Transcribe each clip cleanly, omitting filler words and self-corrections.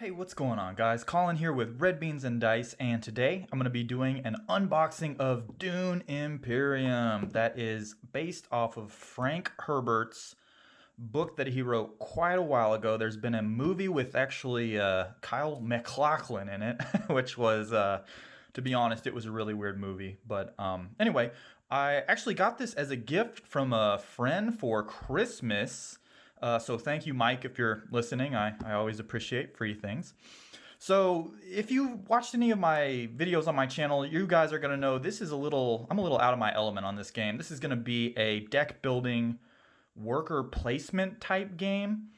Hey, what's going on, guys? Colin here with Red Beans and Dice, and today I'm going to be doing an unboxing of Dune Imperium that is based off of Frank Herbert's book that he wrote quite a while ago. There's been a movie with actually Kyle MacLachlan in it, which was, to be honest, it was a really weird movie. But anyway, I actually got this as a gift from a friend for Christmas. So thank you, Mike, if you're listening. I always appreciate free things. So if you watched any of my videos on my channel, you guys are gonna know this is I'm a little out of my element on this game. This is gonna be a deck building worker placement type game.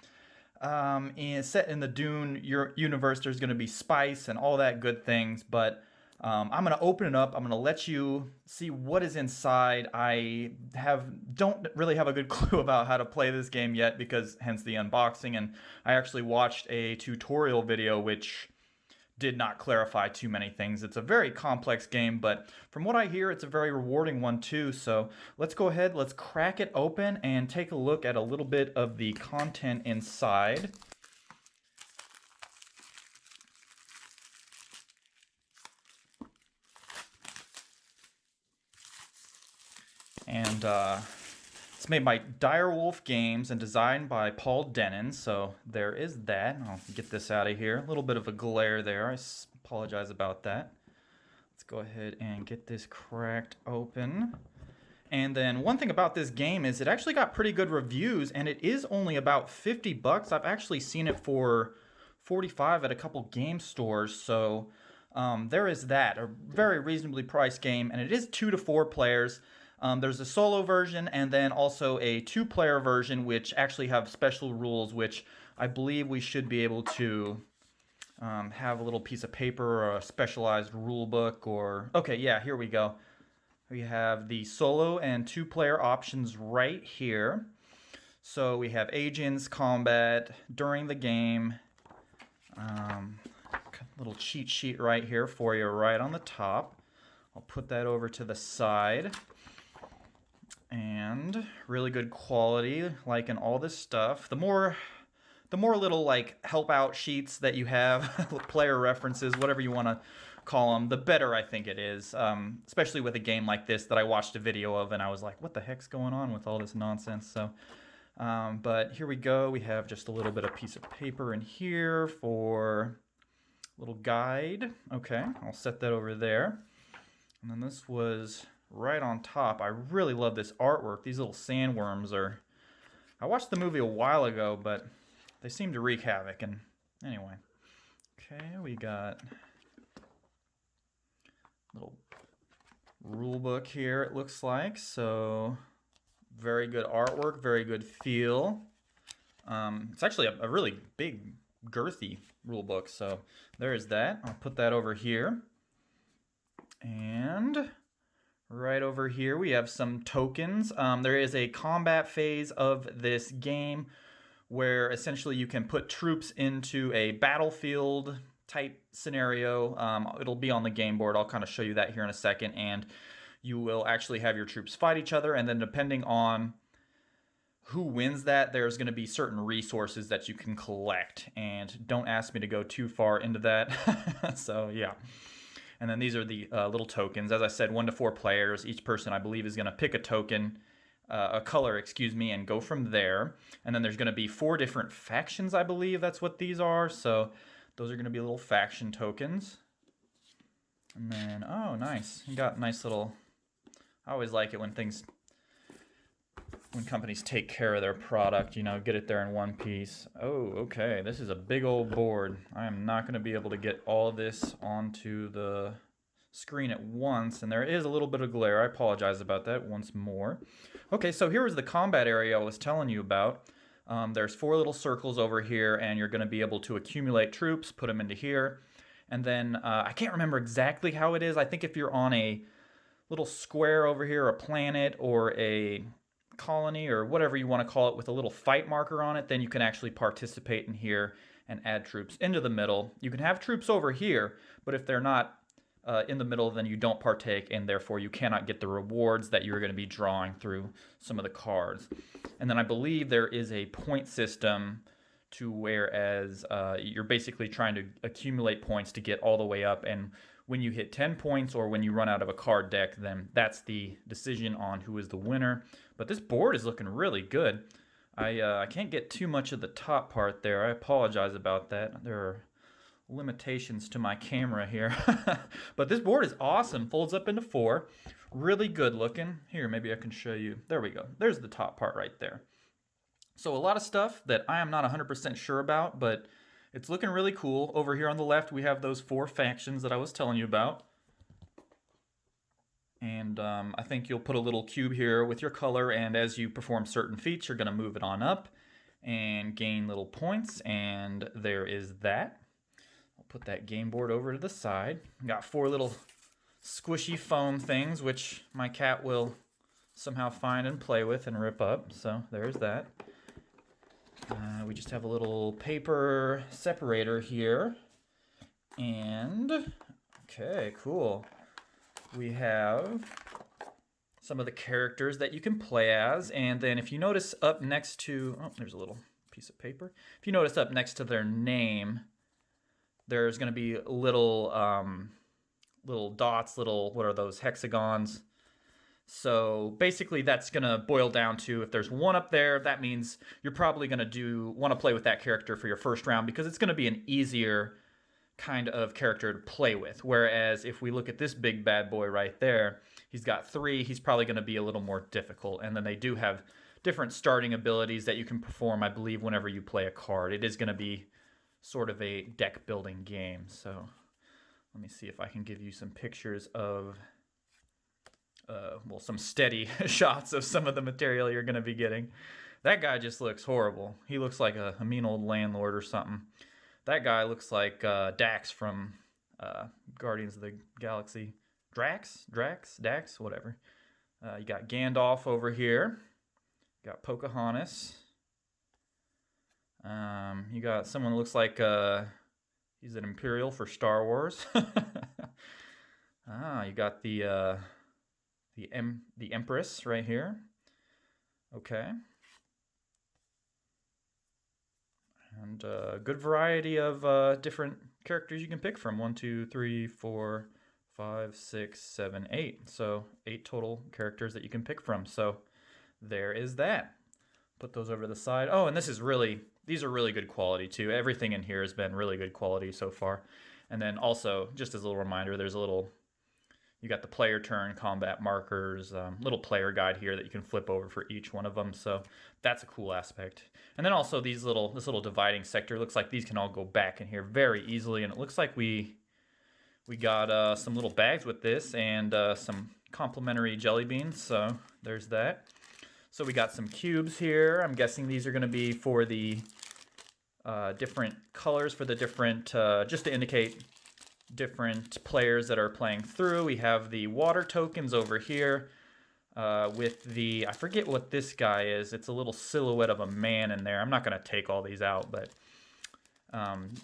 And set in the Dune universe, there's gonna be spice and all that good things, but I'm gonna open it up. I'm gonna let you see what is inside. Don't really have a good clue about how to play this game yet, because hence the unboxing. And I actually watched a tutorial video which did not clarify too many things. It's a very complex game, but from what I hear, it's a very rewarding one too. So let's go ahead, let's crack it open and take a look at a little bit of the content inside. And it's made by Direwolf Games and designed by Paul Dennen. So there is that. I'll get this out of here. A little bit of a glare there. I apologize about that. Let's go ahead and get this cracked open. And then one thing about this game is it actually got pretty good reviews, and it is only about 50 bucks. I've actually seen it for 45 at a couple game stores. So there is that. A very reasonably priced game, and it is 2 to 4 players. There's a solo version and then also a 2-player version, which actually have special rules, which I believe we should be able to have a little piece of paper or a specialized rule book or... Okay, yeah, here we go. We have the solo and 2-player options right here. So we have agents, combat, during the game. Little cheat sheet right here for you right on the top. I'll put that over to the side. And really good quality, like in all this stuff. The more little like help out sheets that you have, player references, whatever you want to call them, the better I think it is. Especially with a game like this that I watched a video of and I was like, what the heck's going on with all this nonsense? So, but here we go. We have just a little bit of piece of paper in here for a little guide. Okay, I'll set that over there. And then this was right on top. I really love this artwork. These little sandworms are... I watched the movie a while ago, but they seem to wreak havoc. And anyway. Okay, we got a little rule book here, it looks like. So, very good artwork, very good feel. It's actually a really big, girthy rule book. So, there's that. I'll put that over here. And... right over here we have some tokens. There is a combat phase of this game where essentially you can put troops into a battlefield type scenario. It'll be on the game board. I'll kind of show you that here in a second. And you will actually have your troops fight each other. And then depending on who wins that, there's going to be certain resources that you can collect. And don't ask me to go too far into that. So yeah. And then these are the little tokens. As I said, 1 to 4 players. Each person, I believe, is going to pick a token, a color, excuse me, and go from there. And then there's going to be 4 different factions, I believe. That's what these are. So those are going to be little faction tokens. And then, oh, nice. You got nice little... I always like it when companies take care of their product, you know, get it there in one piece. Oh, okay, this is a big old board. I am not going to be able to get all of this onto the screen at once, and there is a little bit of glare. I apologize about that once more. Okay, so here is the combat area I was telling you about. There's 4 little circles over here, and you're going to be able to accumulate troops, put them into here, and then I can't remember exactly how it is. I think if you're on a little square over here, a planet, or a colony or whatever you want to call it with a little fight marker on it, then you can actually participate in here and add troops into the middle. You can have troops over here, but if they're not in the middle, then you don't partake, and therefore you cannot get the rewards that you're going to be drawing through some of the cards. And then I believe there is a point system to whereas you're basically trying to accumulate points to get all the way up, and when you hit 10 points or when you run out of a card deck, then that's the decision on who is the winner. But this board is looking really good. I can't get too much of the top part there. I apologize about that. There are limitations to my camera here. But this board is awesome. Folds up into 4. Really good looking. Here, maybe I can show you. There we go. There's the top part right there. So a lot of stuff that I am not 100% sure about, but it's looking really cool. Over here on the left, we have those 4 factions that I was telling you about. And I think you'll put a little cube here with your color, and as you perform certain feats, you're going to move it on up and gain little points, and there is that. I'll put that game board over to the side. Got 4 little squishy foam things, which my cat will somehow find and play with and rip up, so there's that. We just have a little paper separator here, and okay, cool. We have some of the characters that you can play as, and then if you notice up next to, oh, there's a little piece of paper. If you notice up next to their name, there's going to be little little dots, little, what are those, hexagons? So basically that's going to boil down to, if there's 1 up there, that means you're probably going to want to play with that character for your first round, because it's going to be an easier kind of character to play with. Whereas if we look at this big bad boy right there, he's got 3, he's probably going to be a little more difficult. And then they do have different starting abilities that you can perform, I believe, whenever you play a card. It is going to be sort of a deck building game. So let me see if I can give you some pictures of well, some steady shots of some of the material you're going to be getting. That guy just looks horrible. He looks like a mean old landlord or something. That guy looks like Dax from Guardians of the Galaxy. Dax, whatever. You got Gandalf over here. You got Pocahontas. You got someone who looks like he's an Imperial for Star Wars. You got the Empress right here. Okay. And a good variety of different characters you can pick from. 1, 2, 3, 4, 5, 6, 7, 8. So 8 total characters that you can pick from. So there is that. Put those over to the side. Oh, and these are really good quality too. Everything in here has been really good quality so far. And then also, just as a little reminder, there's a little, you got the player turn, combat markers, little player guide here that you can flip over for each one of them. So that's a cool aspect. And then also this little dividing sector, looks like these can all go back in here very easily. And it looks like we got some little bags with this and some complimentary jelly beans. So there's that. So we got some cubes here. I'm guessing these are going to be for the different colors, for the different, just to indicate different players that are playing through. We have the water tokens over here with the, I forget what this guy is. It's a little silhouette of a man in there. I'm not going to take all these out, but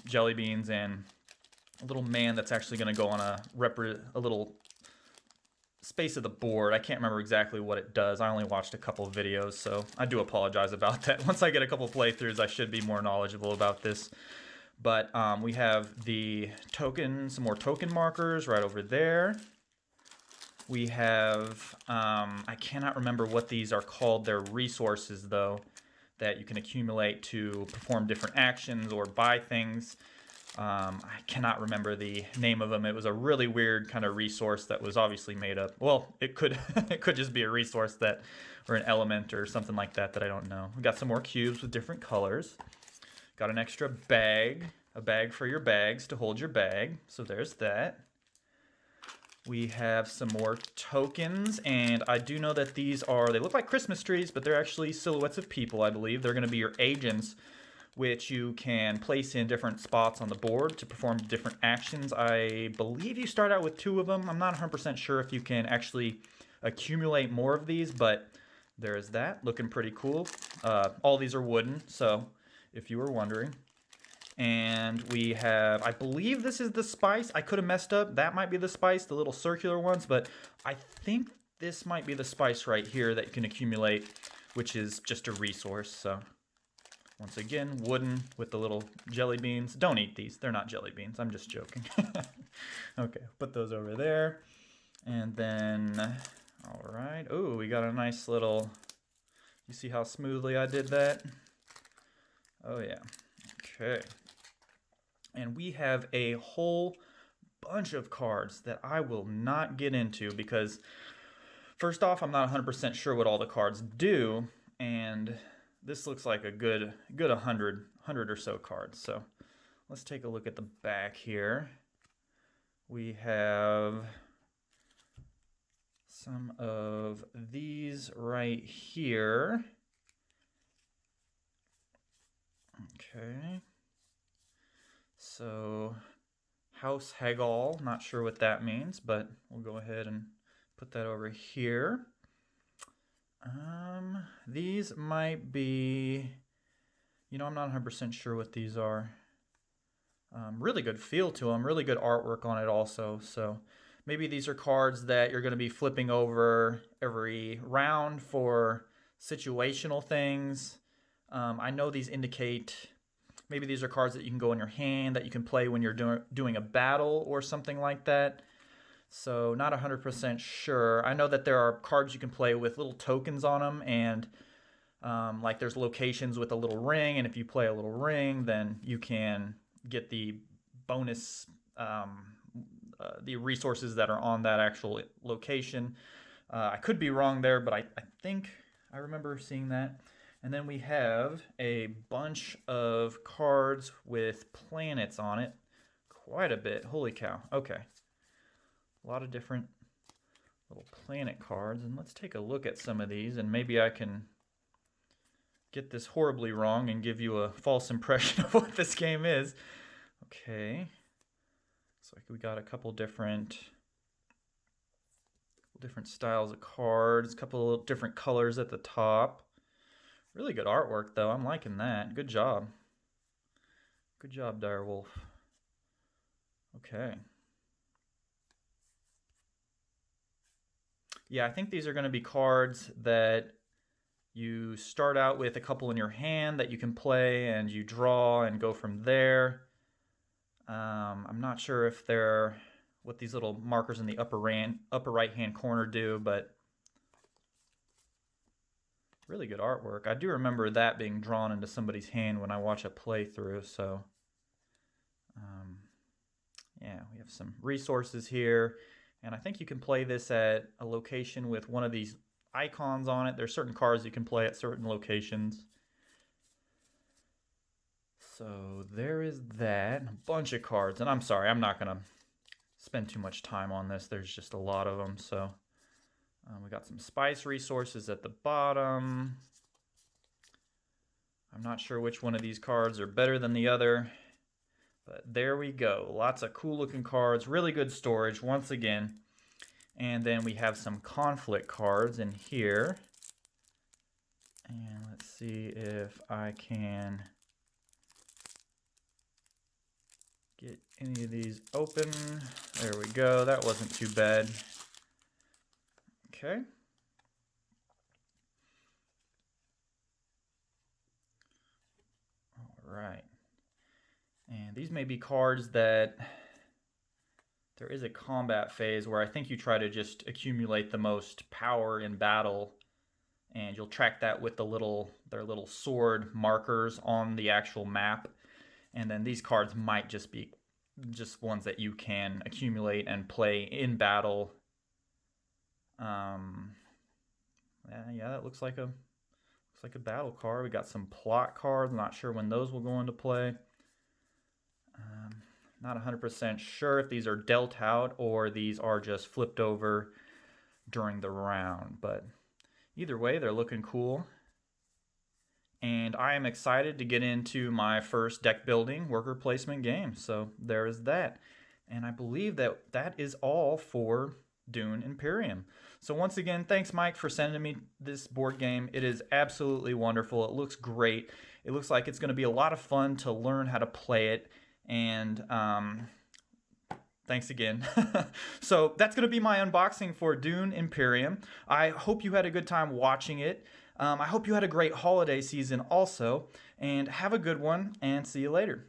jelly beans and a little man that's actually going to go on a little space of the board. I can't remember exactly what it does. I only watched a couple of videos, so I do apologize about that. Once I get a couple playthroughs, I should be more knowledgeable about this. But we have the token, some more token markers right over there. We have, I cannot remember what these are called. They're resources, though, that you can accumulate to perform different actions or buy things. I cannot remember the name of them. It was a really weird kind of resource that was obviously made up. Well, it could it could just be a resource that, or an element or something like that I don't know. We got some more cubes with different colors. Got an extra bag, a bag for your bags to hold your bag. So there's that. We have some more tokens, and I do know that these are, they look like Christmas trees, but they're actually silhouettes of people, I believe. They're going to be your agents, which you can place in different spots on the board to perform different actions. I believe you start out with 2 of them. I'm not 100% sure if you can actually accumulate more of these, but there's that. Looking pretty cool. All these are wooden, so if you were wondering. And we have, I believe this is the spice. I could have messed up. That might be the spice, the little circular ones, but I think this might be the spice right here that you can accumulate, which is just a resource, so Once again, wooden with the little jelly beans. Don't eat these. They're not jelly beans. I'm just joking. Okay, put those over there. And then, all right. Oh, we got a nice little, you see how smoothly I did that? Oh, yeah. Okay. And we have a whole bunch of cards that I will not get into because, first off, I'm not 100% sure what all the cards do. And this looks like a good 100 or so cards. So let's take a look at the back here. We have some of these right here. Okay. So House Hegel, not sure what that means, but we'll go ahead and put that over here. These might be, I'm not 100% sure what these are. Really good feel to them, really good artwork on it also. So maybe these are cards that you're going to be flipping over every round for situational things. I know these indicate, maybe these are cards that you can go in your hand that you can play when you're doing a battle or something like that. So not 100% sure. I know that there are cards you can play with little tokens on them, and like there's locations with a little ring, and if you play a little ring, then you can get the bonus, the resources that are on that actual location. I could be wrong there, but I think I remember seeing that. And then we have a bunch of cards with planets on it. Quite a bit. Holy cow. Okay. A lot of different little planet cards. And let's take a look at some of these, and maybe I can get this horribly wrong and give you a false impression of what this game is. Okay. Looks like we got a couple different styles of cards, a couple of different colors at the top. Really good artwork, though. I'm liking that. Good job. Good job, Direwolf. Okay. Yeah, I think these are going to be cards that you start out with a couple in your hand that you can play, and you draw and go from there. I'm not sure if they're what these little markers in the upper right-hand corner do, but really good artwork. I do remember that being drawn into somebody's hand when I watch a playthrough, so yeah, we have some resources here, and I think you can play this at a location with one of these icons on it. There's certain cards you can play at certain locations. So there is that, a bunch of cards, and I'm sorry, I'm not going to spend too much time on this. There's just a lot of them, so we got some spice resources at the bottom. I'm not sure which one of these cards are better than the other, but there we go. Lots of cool looking cards, really good storage once again. And then we have some conflict cards in here. And let's see if I can get any of these open. There we go. That wasn't too bad. Okay. All right. And these may be cards that there is a combat phase where I think you try to just accumulate the most power in battle, and you'll track that with their little sword markers on the actual map. And then these cards might just be ones that you can accumulate and play in battle. Yeah, that looks like a battle card. We got some plot cards. I'm not sure when those will go into play. Not 100% sure if these are dealt out or these are just flipped over during the round, but either way, they're looking cool. And I am excited to get into my first deck building worker placement game. So there is that. And I believe that is all for Dune Imperium. So once again, thanks Mike for sending me this board game. It is absolutely wonderful. It looks great. It looks like it's going to be a lot of fun to learn how to play it. And thanks again. So that's going to be my unboxing for Dune Imperium. I hope you had a good time watching it. I hope you had a great holiday season also, and have a good one, and see you later.